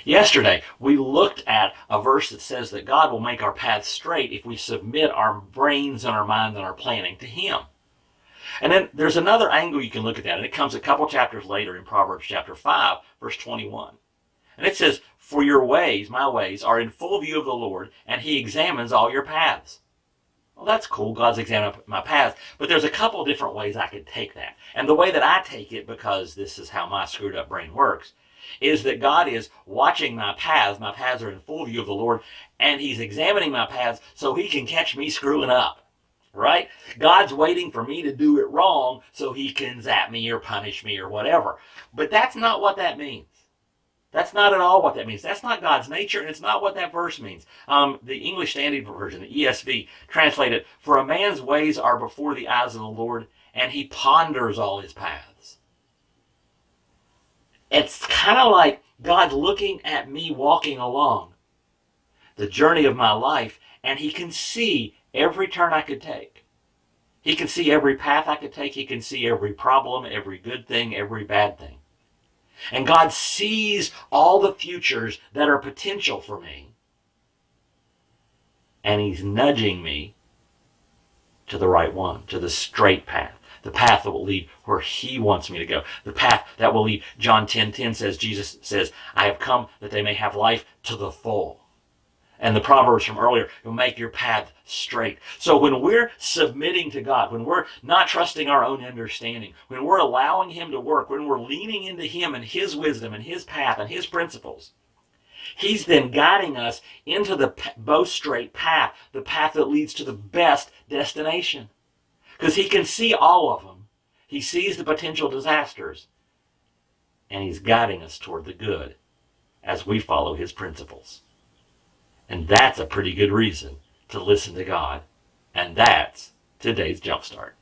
Yesterday, we looked at a verse that says that God will make our paths straight if we submit our brains and our minds and our planning to Him. And then there's another angle you can look at that, and it comes a couple chapters later in Proverbs chapter 5, verse 21. And it says, "For your ways, my ways, are in full view of the Lord, and He examines all your paths." Well, that's cool. God's examining my paths. But there's a couple different ways I could take that. And the way that I take it, because this is how my screwed up brain works, is that God is watching my paths. My paths are in full view of the Lord, and He's examining my paths so He can catch me screwing up. Right? God's waiting for me to do it wrong so He can zap me or punish me or whatever. But that's not what that means. That's not at all what that means. That's not God's nature, and it's not what that verse means. The English Standard Version, the ESV, translated, "For a man's ways are before the eyes of the Lord, and He ponders all His paths." It's kind of like God looking at me walking along the journey of my life, and He can see every turn I could take. He can see every path I could take. He can see every problem, every good thing, every bad thing. And God sees all the futures that are potential for me. And He's nudging me to the right one, to the straight path. The path that will lead where He wants me to go. The path that will lead, John 10:10 says, Jesus says, "I have come that they may have life to the full." And the Proverbs from earlier, "You'll make your path straight." So when we're submitting to God, when we're not trusting our own understanding, when we're allowing Him to work, when we're leaning into Him and His wisdom and His path and His principles, He's then guiding us into the most straight path, the path that leads to the best destination. Because He can see all of them. He sees the potential disasters. And He's guiding us toward the good as we follow His principles. And that's a pretty good reason to listen to God. And that's today's Jumpstart.